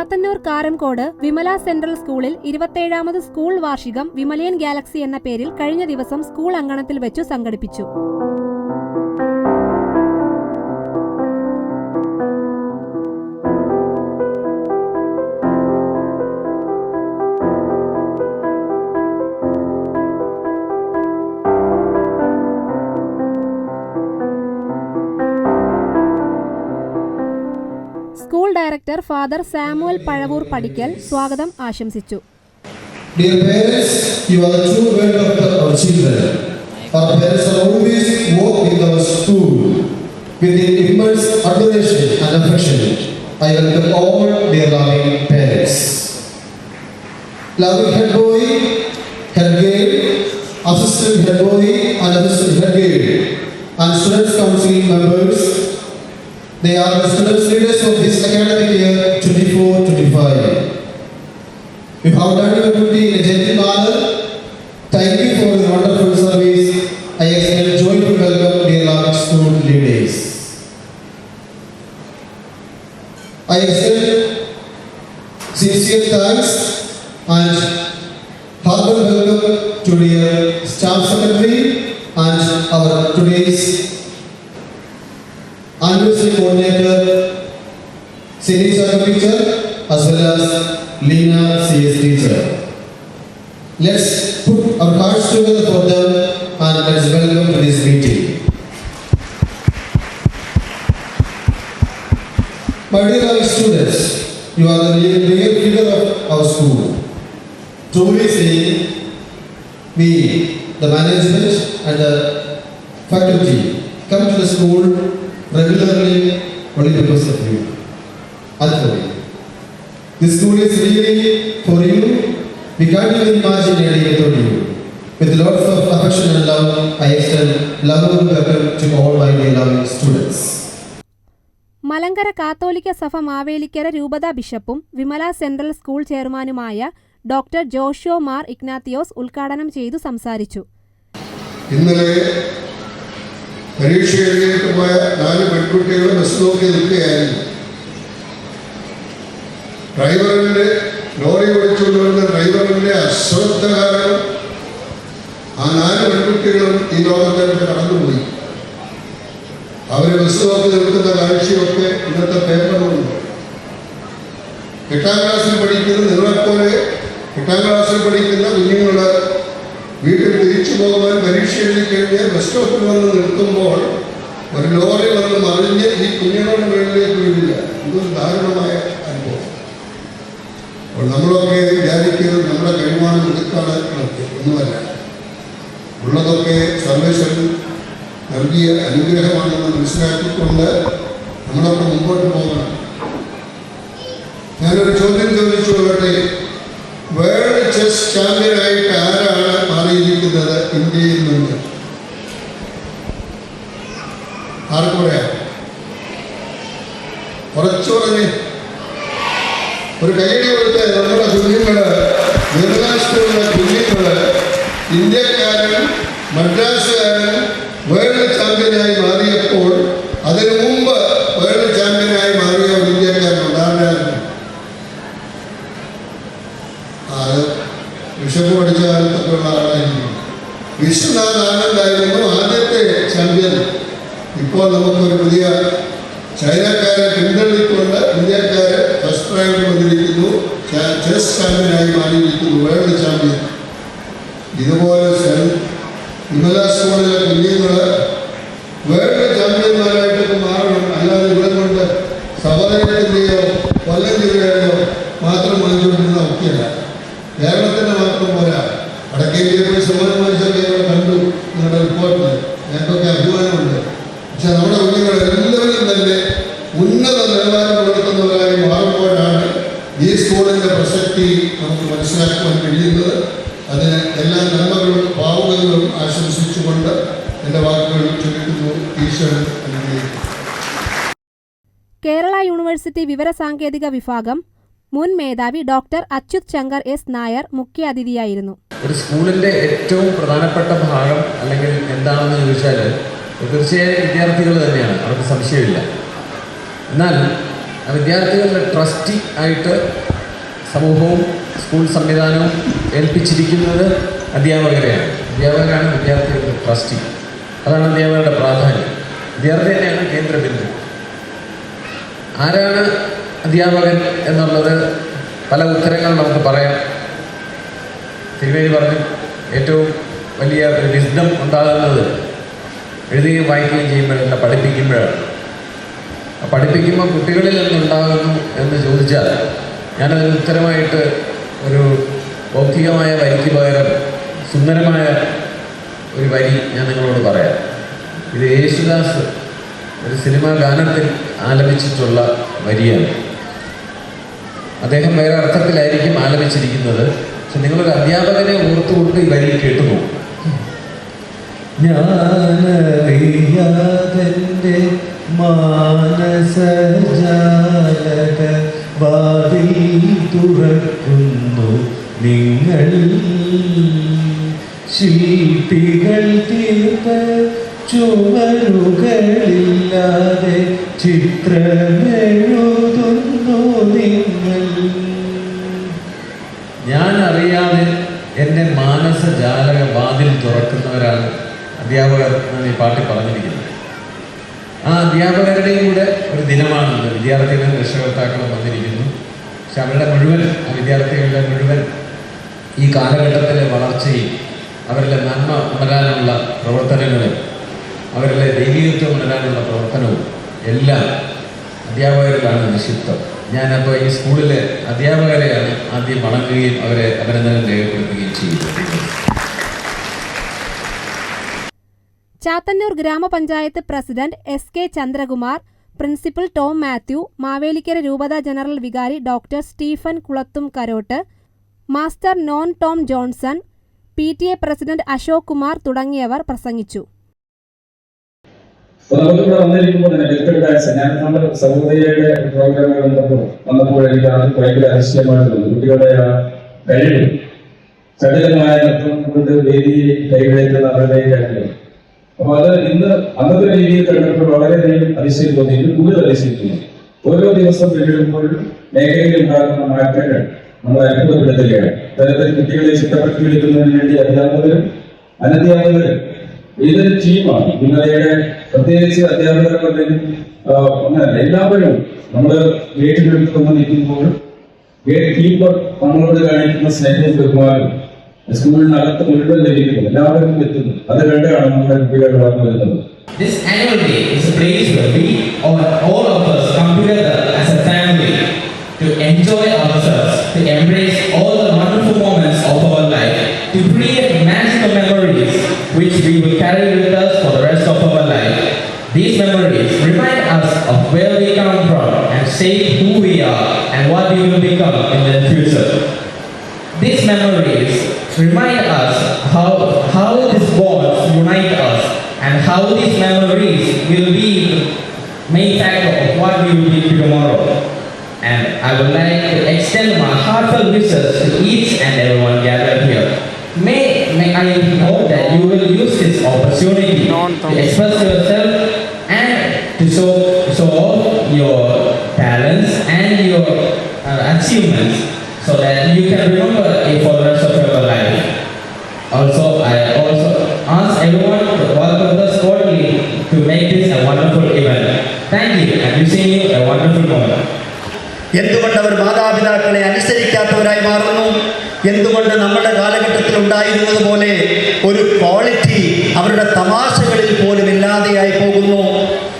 Chathannoor Karamcode Vimala central സ്കൂളിൽ 27ാമത് school വാർഷികം വിമലയൻ Galaxy എന്ന പേരിൽ കഴിഞ്ഞ ദിവസം സ്കൂൾ അങ്കണത്തിൽ വെച്ചു സംഘടിപ്പിച്ചു. School director father Samuel Pazhavoor Padikkal സ്വാഗതം ആശംസിച്ചു. Dear parents, you are the true welcome of our children. Our parents are always work in our school with immense adoration and affection. I welcome all dear loving parents. Loving head boy, head girl, assistant head boy and assistant head girl, and students council members. They are the students leaders of this academic year 24-25. You have done your duty in a gentle manner. Thank you for your wonderful service. I extend joyful welcome dear large school leaders. I extend sincere thanks and heartfelt welcome to dear staff secretary and our today's anniversary coordinator, Sinisha teacher, as well as Lina CS teacher. Let's put our hearts together for them and let's welcome to this meeting. My dear students, you are the real figure of our school. Truly saying, we, the management and the faculty, come to the school regularly only because of you and for you. This school is really for you. We can't even imagine it without you. With lots of affection and love, I extend love and welcome to all my dear loving students. Malankara കാത്തോലിക്ക സഭ മാവേലിക്കര രൂപത ബിഷപ്പും Vimala central school ചെയർമാനുമായ doctor ജോഷോ Mar Ignatius ഉദ്ഘാടനം ചെയ്തു സംസാരിച്ചു. ഇന്നലെ പരീക്ഷ എഴുതിയിട്ട് പോയ 4 പെൺകുട്ടികൾ ബസ് നോക്കി നിൽക്കുകയായിരുന്നു. ലോറി ഓടിച്ചുകൊണ്ടുവരുന്ന ഡ്രൈവറിന്റെ അശ്രദ്ധ കാരണം ആ 4 പെൺകുട്ടികളും ഈ ലോകത്തേക്ക് കടന്നുപോയി. അവർ ബസ് നോക്കി നിൽക്കുന്ന കാഴ്ചയൊക്കെ ഇന്നത്തെ പേപ്പറിലുണ്ട്. 8ാം ക്ലാസ്സിൽ പഠിക്കുന്ന നിങ്ങളെപ്പോലെ 8ാം ക്ലാസ്സിൽ പഠിക്കുന്ന കുഞ്ഞുങ്ങൾ വീട്ടിൽ തിരിച്ചു പോകുവാൻ പരീക്ഷ എഴുതി കഴിഞ്ഞ് ബസ് സ്റ്റോപ്പിൽ വന്ന് നിൽക്കുമ്പോൾ ഒരു ലോറി വന്ന് മറിഞ്ഞ് ഈ കുഞ്ഞുങ്ങളുടെ മുകളിലേക്ക് വീഴില്ല. ഇതൊരു ദാരുണമായ അനുഭവം. അപ്പോൾ നമ്മളൊക്കെ വിചാരിക്കുന്നത് നമ്മുടെ കഴിവാണ് മിടുക്കാണ് ഒന്നുമല്ല. ഉള്ളതൊക്കെ സർവേശ്വരൻ നൽകിയ അനുഗ്രഹമാണെന്ന് മനസ്സിലാക്കിക്കൊണ്ട് നമ്മളൊക്കെ മുമ്പോട്ട് പോകണം. ഞാനൊരു ചോദ്യം ചോദിച്ചു കൊള്ളട്ടെ. വേൾഡ് ചെസ് ചാമ്പ്യനായിട്ട് ആരാണ് മാറിയിരിക്കുന്നത് ഇന്ത്യയിൽ നിന്ന്? ആർക്കൂടെ? കുറച്ചു പറഞ്ഞ് ഒരു കൈയടി കൊടുത്ത് നമ്മുടെ കുഞ്ഞുങ്ങള്, നിർദ്ദേശിക്കുന്ന കുഞ്ഞുങ്ങള്, ഇന്ത്യക്കാരൻ മദ്രാസുകാരൻ വേൾഡ് ചാമ്പ്യനായി മാറിയപ്പോൾ അതിനു മുമ്പ് വേൾഡ് ചാമ്പ്യനായി മാറിയ ഒരു ഇന്ത്യക്കാരൻ ഉണ്ടായിരുന്നു. അത് ബിഷപ്പ് പഠിച്ച കാലത്തൊക്കെയുള്ള ആളായിരുന്നു. വിശ്വനാഥ് ആനന്ദായിരുന്നു ആദ്യത്തെ ചാമ്പ്യൻ. ഇപ്പോൾ നമുക്കൊരു പുതിയ ചൈനക്കാരെ പിന്തള്ളിക്കൊണ്ട് ഇന്ത്യക്കാരെ ഫസ്റ്റ് റാങ്ക് വന്നിരിക്കുന്നു. ചെസ് ചാമ്പ്യനായി മാറിയിരിക്കുന്നു, വേൾഡ് ചാമ്പ്യൻ. ഇതുപോലെ വിമല സ്കൂളിലെ കുഞ്ഞുങ്ങൾ വേൾഡ് ചാമ്പ്യന്മാരായിട്ടൊക്കെ മാറണം. അല്ലാതെ ഇവിടെ കൊണ്ട് സഹോദരത്തിൻ്റെയോ കൊല്ലം ജില്ലയുടെയോ മാത്രം വാങ്ങിച്ചുകൊണ്ടിരുന്ന ഒക്കെയല്ല. കേരളത്തിൻ്റെ മാത്രം പോരാ. വടക്കേന്ത്യയിൽ പോയി സമ്മാനം വാങ്ങിച്ചൊക്കെ ഞങ്ങൾ കണ്ടു നിങ്ങളുടെ റിപ്പോർട്ടിൽ. ഞങ്ങൾക്കൊക്കെ അഭിമാനമുണ്ട്. പക്ഷെ നമ്മുടെ കുഞ്ഞുങ്ങൾ എല്ലാവരും തന്നെ ഉന്നത നിലവാരം പുലർത്തുന്നവരായി മാറുമ്പോഴാണ് ഈ സ്കൂളിൻ്റെ പ്രസക്തി നമുക്ക് മനസ്സിലാക്കുവാൻ കഴിയുന്നത്. അതിന് എല്ലാ നന്മകളും ഭാവുകങ്ങളും ആശംസിച്ചുകൊണ്ട് എൻ്റെ വാക്കുകൾ ചുരുക്കുന്നു. ഈശ്വരൻ അനുഗ്രഹിക്കും. കേരള യൂണിവേഴ്സിറ്റി വിവരസാങ്കേതിക വിഭാഗം മുൻ മേധാവി ഡോക്ടർ അച്യുത് ശങ്കർ എസ് നായർ മുഖ്യാതിഥിയായിരുന്നു. ഒരു സ്കൂളിൻ്റെ ഏറ്റവും പ്രധാനപ്പെട്ട ഭാഗം അല്ലെങ്കിൽ എന്താണെന്ന് ചോദിച്ചാൽ തീർച്ചയായും വിദ്യാർത്ഥികൾ തന്നെയാണ്, അവർക്ക് സംശയമില്ല. എന്നാൽ വിദ്യാർത്ഥികളുടെ ട്രസ്റ്റി ആയിട്ട് സമൂഹവും സ്കൂൾ സംവിധാനവും ഏൽപ്പിച്ചിരിക്കുന്നത് അധ്യാപകരെയാണ്. അധ്യാപകരാണ് വിദ്യാർത്ഥികളുടെ ട്രസ്റ്റി. അതാണ് അധ്യാപകരുടെ പ്രാധാന്യം. വിദ്യാർത്ഥി തന്നെയാണ് കേന്ദ്രബിന്ദു. ആരാണ് അധ്യാപകൻ എന്നുള്ളത് പല ഉത്തരങ്ങൾ നമുക്ക് പറയാം. തിരുവേദി പറഞ്ഞു, ഏറ്റവും വലിയ ഒരു വിസ്ഡം ഉണ്ടാകുന്നത് എഴുതുകയും വായിക്കുകയും ചെയ്യുമ്പോഴല്ല, പഠിപ്പിക്കുമ്പോഴാണ്. പഠിപ്പിക്കുമ്പോൾ കുട്ടികളിൽ നിന്നുണ്ടാകുന്നു എന്ന് ചോദിച്ചാൽ ഞാനതിന് ഉത്തരമായിട്ട് ഒരു ഭൗതികമായ വരിക്ക് പകരം സുന്ദരമായ ഒരു വരി ഞാൻ നിങ്ങളോട് പറയാം. ഇത് യേശുദാസ് ഒരു സിനിമാ ഗാനത്തിൽ ആലപിച്ചിട്ടുള്ള വരിയാണ്. അദ്ദേഹം വേറെ അർത്ഥത്തിലായിരിക്കും ആലപിച്ചിരിക്കുന്നത്. പക്ഷെ നിങ്ങളൊരു അധ്യാപകനെ ഓർത്തുകൊണ്ട് ഈ വരി കേട്ടു പോകും. ഞാനറിയാതെൻ്റെ മാനസജാലക വാതിൽ തുറക്കുന്നു നിങ്ങൾ, ശില്പികൾ തീർത്ത ചുവരുകളില്ലാതെ ചിത്രമെഴുതുന്നു നിങ്ങൾ. ഞാൻ അറിയാതെ എൻ്റെ മാനസജാലക വാതിൽ തുറക്കുന്നവരാണ് അധ്യാപകർ എന്നാണ് ഈ പാട്ടിൽ പറഞ്ഞിരിക്കുന്നത്. ആ അധ്യാപകരുടെയും കൂടെ ഒരു ദിനമാണെന്ന് വിദ്യാർത്ഥികളും രക്ഷകർത്താക്കളും വന്നിരിക്കുന്നു. പക്ഷെ അവരുടെ മുഴുവൻ, ആ വിദ്യാർത്ഥികളുടെ മുഴുവൻ ഈ കാലഘട്ടത്തിലെ വളർച്ചയും അവരിലെ നന്മ ഉണരാനുള്ള പ്രവർത്തനങ്ങളും അവരിലെ ദൈവികത്വം ഉണരാനുള്ള പ്രവർത്തനവും എല്ലാം അധ്യാപകരിലാണ് നിക്ഷിപ്തം. ഞാനപ്പോൾ ഈ സ്കൂളിലെ അധ്യാപകരെയാണ് ആദ്യം വണങ്ങുകയും അവരെ അഭിനന്ദനം രേഖപ്പെടുത്തുകയും ചെയ്യുന്നത്. ചാത്തന്നൂർ ഗ്രാമപഞ്ചായത്ത് president SK Chandrakumar, principal Tom Mathew, Mavelikara രൂപത ജനറൽ വികാരി doctor Stephen Kulathumkarottu, master നോൻ ടോം ജോൺസൺ, PTA പ്രസിഡന്റ് അശോക് കുമാർ തുടങ്ങിയവർ പ്രസംഗിച്ചു. നമുക്കിവിടെ വന്നിരിക്കുമ്പോൾ തന്നെ വ്യക്തിഗത ഞാൻ നമ്മുടെ സഹോദരിയുടെ പ്രോഗ്രാമുകൾ വന്നപ്പോൾ എനിക്ക് അത് ഭയങ്കര അതിശയമായിട്ട് തോന്നി. കുട്ടികളുടെ ആ കഴിവ്, ചടുലമായ നൃത്തം കൊണ്ട് വേദിയെ കൈവഴിക്കുന്ന അവരുടെ കഴിവ്. അപ്പൊ അത് ഇന്ന് അന്നത്തെ രീതിയിൽ കണ്ടപ്പോൾ വളരെയധികം അതിശയം തോന്നി. ഇത് കൂടുതൽ അതിശയം തോന്നി. ഓരോ ദിവസം പിന്നിടുമ്പോഴും മേഖലയിൽ ഉണ്ടാകുന്ന മാറ്റങ്ങൾ നമ്മളെ അത്ഭുതപ്പെടുത്തുകയാണ്. തരത്തിൽ കുട്ടികളെ ചിട്ടപ്പെടുത്തി വിളിക്കുന്നതിന് വേണ്ടി അധ്യാപകരും അനധ്യാപകരും ഏതൊരു ടീമാണ്. വിമലയുടെ പ്രത്യേകിച്ച് അധ്യാപകരുടെ അങ്ങനെ എല്ലാവരും നമ്മള് ഗേറ്റിനടുത്ത് വന്ന് നിൽക്കുമ്പോഴും ഗേറ്റ് കീപ്പർ നമ്മളോട് കാണിക്കുന്ന സ്നേഹവും ബഹുമാനവും സ്കൂളിനകത്ത് മുഴുവൻ ലഭിക്കുന്നു, എല്ലാവരും എത്തുന്നു. അത് കണ്ടാണ് നമ്മുടെ കുട്ടികൾ വളർന്നു വരുന്നത്. This annual day is a place where we all of us come together as a family to enjoy ourselves, to embrace all the wonderful moments of our life, to create magical memories which we will carry with us for the rest of our life. These memories remind us of where we come from and shape who we are and what we will become in the future. These memories remind us how these bonds unite us and how these memories will be the main factor of what we will be tomorrow. And I would like to extend my heartfelt wishes to each and everyone gathered here. May I hope that you will use this opportunity to express yourself and to show off your talents and your achievements so that you can remember it for the rest of your life. Also, I also ask everyone to work with us cordially to make this a wonderful event. Thank you and wishing you a wonderful moment. എന്തുകൊണ്ട് അവർ മാതാപിതാക്കളെ അനുസരിക്കാത്തവരായി മാറുന്നു? എന്തുകൊണ്ട് നമ്മുടെ കാലഘട്ടത്തിൽ ഉണ്ടായിരുന്നത് പോലെ ഒരു quality അവരുടെ തമാശകളിൽ പോലും ഇല്ലാതെയായി പോകുന്നു?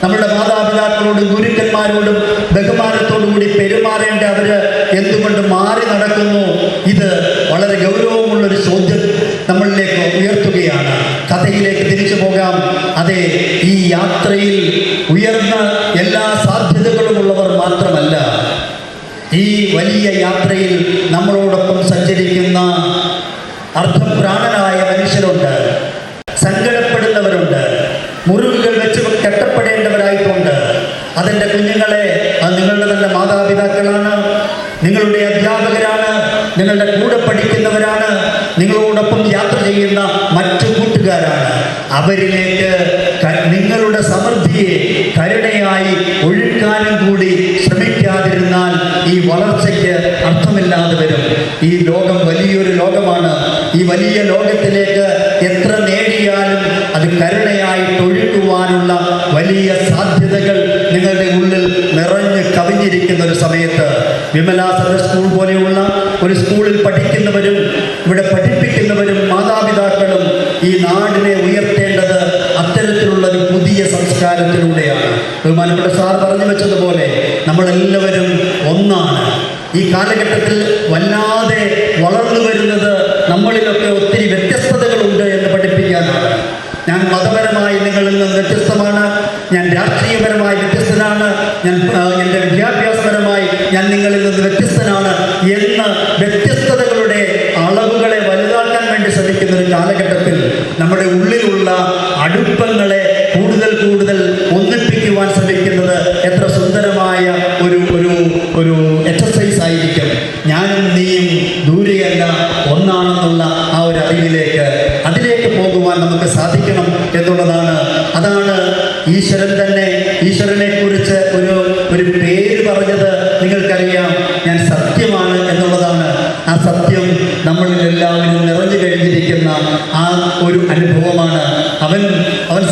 നമ്മുടെ മാതാപിതാക്കളോടും ഗുരുക്കന്മാരോടും ബഹുമാനത്തോടു കൂടി പെരുമാറേണ്ട അവര് എന്തുകൊണ്ട് മാറി നടക്കുന്നു? ഇത് വളരെ ഗൗരവമുള്ളൊരു ചോദ്യം നമ്മളിലേക്ക് ഉയർത്തുകയാണ്. കഥയിലേക്ക് തിരിച്ചു പോകാം. അതെ, ഈ യാത്രയിൽ ഉയർന്ന എല്ലാ സാധ്യതകളുമുള്ളവർ മാത്രമല്ല, ഈ വലിയ യാത്രയിൽ നമ്മളോടൊപ്പം സഞ്ചരിക്കുന്ന അർദ്ധപ്രാണനായ മനുഷ്യരുണ്ട്, സങ്കടപ്പെടുന്നവരുണ്ട്, മുറിവുകൾ വെച്ച് കെട്ടപ്പെടേണ്ടവരായിട്ടുണ്ട്. അതെൻ്റെ കുഞ്ഞുങ്ങളെ, അത് നിങ്ങളുടെ തന്നെ മാതാപിതാക്കളാണ്, നിങ്ങളുടെ അധ്യാപകരാണ്, നിങ്ങളുടെ കൂടെ പഠിക്കുന്നവരാണ്, നിങ്ങളോടൊപ്പം യാത്ര ചെയ്യുന്ന മറ്റു കൂട്ടുകാരാണ്. അവരിലേക്ക് നിങ്ങളുടെ സമൃദ്ധിയെ കരുണയായി ഒഴുക്കാനും കൂടി ശ്രമിക്കാതെ ഈ വളർച്ചയ്ക്ക് അർത്ഥമില്ലാതെ വരും. ഈ ലോകം വലിയൊരു ലോകമാണ്. ഈ വലിയ ലോകത്തിലേക്ക് എത്ര നേടിയാലും അത് കരുണയായിട്ട് ഒഴുകുവാനുള്ള വലിയ സാധ്യതകൾ നിങ്ങളുടെ ഉള്ളിൽ നിറഞ്ഞ് കവിഞ്ഞിരിക്കുന്ന ഒരു സമയത്ത് വിമല സർവ്വ സ്കൂൾ പോലെയുള്ള ഒരു സ്കൂളിൽ പഠിക്കുന്നവരും ഇവിടെ പഠിപ്പിക്കുന്നവരും മാതാപിതാക്കളും ഈ നാടിനെ ഉയർത്തേണ്ടത് അത്തരത്തിലുള്ള ഒരു പുതിയ സംസ്കാരത്തിലൂടെയാണ്. ബഹുമാനപ്പെട്ട സാർ പറഞ്ഞു വെച്ചതുപോലെ നമ്മളെല്ലാവരും ഒന്നാണ്. ഈ കാലഘട്ടത്തിൽ വല്ലാതെ വളർന്നു വരുന്നത് നമ്മളിലൊക്കെ ഒത്തിരി വ്യത്യസ്തതകളുണ്ട് എന്ന് പഠിപ്പിക്കാനാണ്. ഞാൻ മതപരമായി നിങ്ങളിൽ നിന്ന് വ്യത്യസ്തമാണ്, ഞാൻ രാഷ്ട്രീയപരമായി വ്യത്യസ്തനാണ്, ഞാൻ എൻ്റെ വിദ്യാഭ്യാസപരമായി ഞാൻ നിങ്ങളിൽ നിന്ന് വ്യത്യസ്തനാണ് എന്ന് വ്യത്യസ്തതകളുടെ അളവുകളെ വലുതാക്കാൻ വേണ്ടി ശ്രമിക്കുന്ന ഒരു കാലഘട്ടത്തിൽ നമ്മുടെ ഉള്ളിലുള്ള അടുപ്പങ്ങളെ കൂടുതൽ കൂടുതൽ ഒന്നിപ്പിക്കുവാൻ ശ്രമിക്കുന്നത് എത്ര സുന്ദരമായ ഒരു ഒരു ഒരു എക്സസൈസ് ആയിരിക്കും. ഞാനും നീയും ദൂരെയല്ല, ഒന്നാണെന്നുള്ള ആ ഒരു അതിലേക്ക് പോകുവാൻ നമുക്ക് സാധിക്കണം എന്നുള്ളതാണ്. അതാണ് ഈശ്വരൻ തന്നെ ഈശ്വരനെ കുറിച്ച് ഒരു പേര് പറഞ്ഞത് നിങ്ങൾക്കറിയാം, ഞാൻ സത്യമാണ് എന്നുള്ളതാണ്. ആ സത്യം നമ്മളിൽ എല്ലാവരും നിറഞ്ഞു കഴിഞ്ഞിരിക്കുന്ന ആ ഒരു അനുഭവമാണ്. അവൻ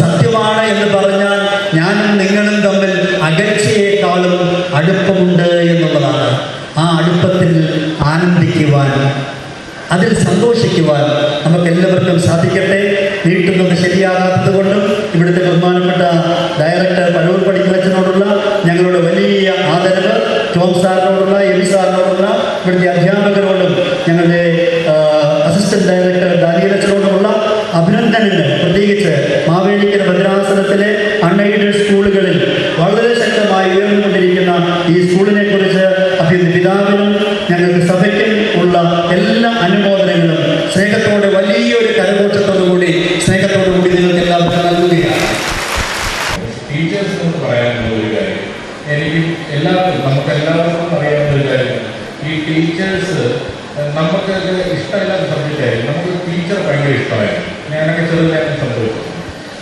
സത്യമാണ് എന്ന് പറഞ്ഞാൽ ഞാനും നിങ്ങളും തമ്മിൽ അകൽച്ചയേക്കാളും അടുപ്പമുണ്ട് എന്നുള്ളതാണ്. ആ അടുപ്പത്തിൽ ആനന്ദിക്കുവാൻ, അതിൽ സന്തോഷിക്കുവാൻ നമുക്ക് എല്ലാവർക്കും സാധിക്കട്ടെ. നീട്ടുന്നത് ശരിയാകാത്തത് കൊണ്ടും ഇവിടുത്തെ ബഹുമാനപ്പെട്ട ഡയറക്ടർ പഴൂർ പടിക്കലച്ചനോടുള്ള ഞങ്ങളുടെ വലിയ ആദരവ്, ടോം സാറിനോടുള്ള, എബി സാറിനോടുള്ള, ഇവിടുത്തെ അധ്യാപകരോടും ഞങ്ങളുടെ അസിസ്റ്റന്റ് ഡയറക്ടർ ദാനിയലച്ചനോടുമുള്ള അഭിനന്ദനങ്ങൾ. പ്രത്യേകിച്ച് മാവേലിക്കര ഭദ്രാസനത്തിലെ അൺഎയ്ഡഡ് സ്കൂളുകളിൽ വളരെ ശക്തമായി ഉയർന്നുകൊണ്ടിരിക്കുന്ന ഈ സ്കൂളിനെ കുറിച്ച് പിതാവിനും ഞങ്ങൾക്ക് സഭയ്ക്കും ഉള്ള എല്ലാ അനുമോദനങ്ങളും സ്നേഹത്തോടെ വലിയൊരു കരഘോഷത്തോടുകൂടി നിങ്ങൾക്ക് എല്ലാവർക്കും നൽകുകയാണ്. ടീച്ചേഴ്സിനോട് പറയാനുള്ള ഒരു കാര്യം, നമുക്ക് എല്ലാവർക്കും അറിയാവുന്ന ഒരു കാര്യം, ഈ ടീച്ചേഴ്സ് നമുക്കൊക്കെ ഇഷ്ടമില്ലാത്ത സബ്ജക്റ്റായിരുന്നു. നമുക്ക് ടീച്ചർ ഭയങ്കര ഇഷ്ടമായിരുന്നു. ഞാനൊക്കെ ചെറുതായിരുന്നു സംഭവിച്ചു.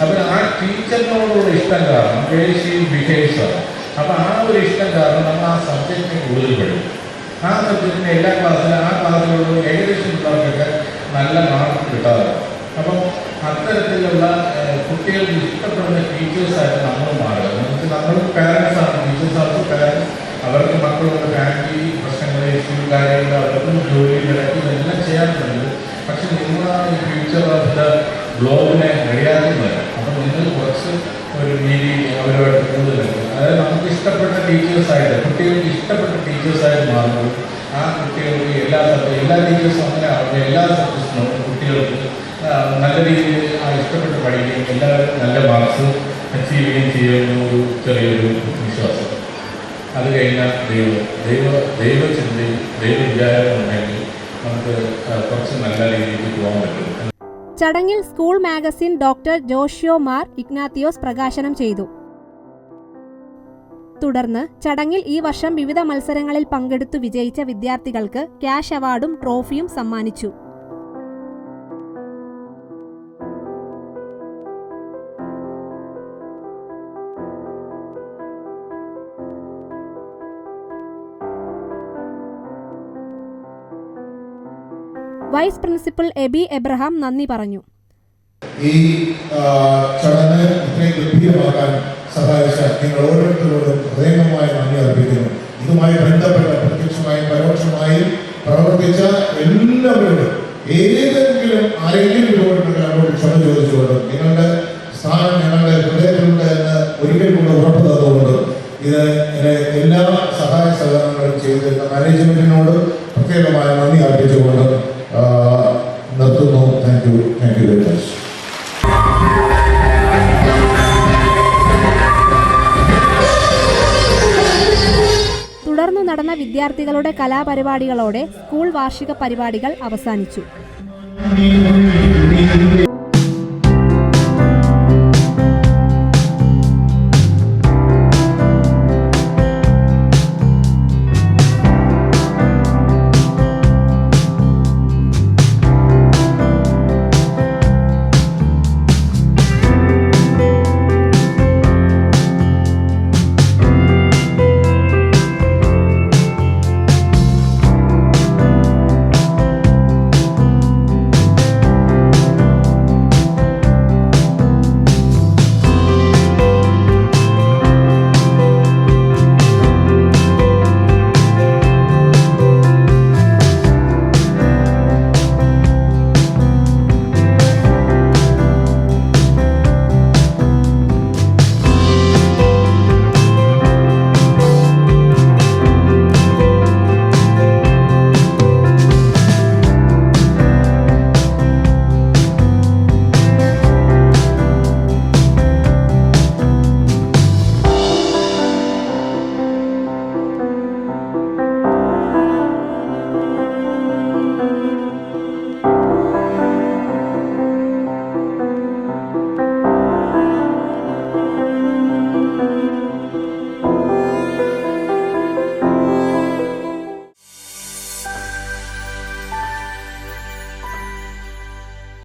അപ്പോൾ ആ ടീച്ചറിനോടുള്ള ഇഷ്ടം കാരണം ബിഹേവ്സാണ്. അപ്പോൾ ആ ഒരു ഇഷ്ടം കാരണം നമ്മൾ ആ സബ്ജക്റ്റിനെ കൂടുതൽ പഠിക്കും. ആ സബ്ജക്റ്റിന് എല്ലാ ക്ലാസ്സിലും ആ ക്ലാസ്സിലുള്ള ഏകദേശം പിള്ളേർക്കൊക്കെ നല്ല മാർക്ക് കിട്ടാറുണ്ട്. അപ്പം അത്തരത്തിലുള്ള കുട്ടികൾക്ക് ഇഷ്ടപ്പെടുന്ന ടീച്ചേഴ്സായിട്ട് നമ്മൾ മാറുക. നമ്മൾ പാരൻസാണ്, ടീച്ചേഴ്സാണ് പാരൻസ്. അവർക്ക് മക്കളുടെ ഫാമിലി പ്രശ്നങ്ങൾ, ഇഷ്യൂ കാര്യങ്ങൾ, അവർക്കും ജോലികളൊക്കെ ഇതെല്ലാം ചെയ്യാറുണ്ട്. പക്ഷെ നിങ്ങളാണ് ഈ ഫ്യൂച്ചർ ഓഫ് ദ ഗ്ലോബിനെ റെഡിയാക്കുന്നത്. അപ്പം നിങ്ങൾ കുറച്ച് ഒരു രീതി അവരുമായിട്ട് കൂടുതലുണ്ട്. അതായത് നമുക്ക് ഇഷ്ടപ്പെട്ട ടീച്ചേഴ്സായിട്ട്, കുട്ടികൾക്ക് ഇഷ്ടപ്പെട്ട ടീച്ചേഴ്സായിട്ട് മാറുമ്പോൾ ആ കുട്ടികൾക്ക് എല്ലാ ടീച്ചേഴ്സും അങ്ങനെ അവരുടെ എല്ലാ സബ്ജക്റ്റിനും കുട്ടികൾക്ക് നല്ല രീതിയിൽ ആ ഇഷ്ടപ്പെട്ട് പഠിക്കുകയും എല്ലാവരും നല്ല മാർക്സ് അച്ചീവ് ചെയ്യുന്ന ഒരു ചെറിയൊരു വിശ്വാസം. അത് കഴിഞ്ഞാൽ ദൈവചിന്തയും ദൈവവിചാരം ഉണ്ടെങ്കിൽ നമുക്ക് കുറച്ച് നല്ല രീതിയിൽ പോകാൻ പറ്റും. ചടങ്ങിൽ school magazine doctor Joshua Mar Ignatius പ്രകാശനം ചെയ്തു. തുടർന്ന് ചടങ്ങിൽ ഈ വർഷം വിവിധ മത്സരങ്ങളിൽ പങ്കെടുത്തു വിജയിച്ച വിദ്യാർത്ഥികൾക്ക് ക്യാഷ് അവാർഡും ട്രോഫിയും സമ്മാനിച്ചു. വൈസ് പ്രിൻസിപ്പൽ എബി എബ്രഹാം നന്ദി പറഞ്ഞു. ഈ ചടങ്ങ് ഇത്രയും ഗംഭീരമാക്കാൻ സഹായിച്ച നിങ്ങൾ ഓരോരുത്തരോടും ഹൃദയംഗമായ നന്ദി അർപ്പിക്കുന്നു. ഇതുമായി ബന്ധപ്പെട്ട പ്രത്യക്ഷമായും പരോക്ഷമായും പ്രവർത്തിച്ച എല്ലാവരോടും ആരെങ്കിലും ഇടപെട്ടിട്ടുണ്ടെങ്കിൽ അവരോട് ക്ഷമ ചോദിച്ചുകൊണ്ടും നിങ്ങളുടെ സ്ഥാനം ഞങ്ങളുടെ ഹൃദയത്തിലുണ്ട് എന്ന് ഒരിക്കൽ കൂടെ ഉറപ്പ് തന്നുകൊണ്ടും ഇത് എല്ലാ സഹായ സഹകരണങ്ങളും ചെയ്തിരുന്ന മാനേജ്മെന്റിനോട് പ്രത്യേകമായ നന്ദി അർപ്പിച്ചുകൊണ്ടും നിർത്തുന്നു. Thank you very much. തുടർന്ന് നടന്ന വിദ്യാർത്ഥികളുടെ കലാപരിപാടികളോടെ സ്കൂൾ വാർഷിക പരിപാടികൾ അവസാനിച്ചു.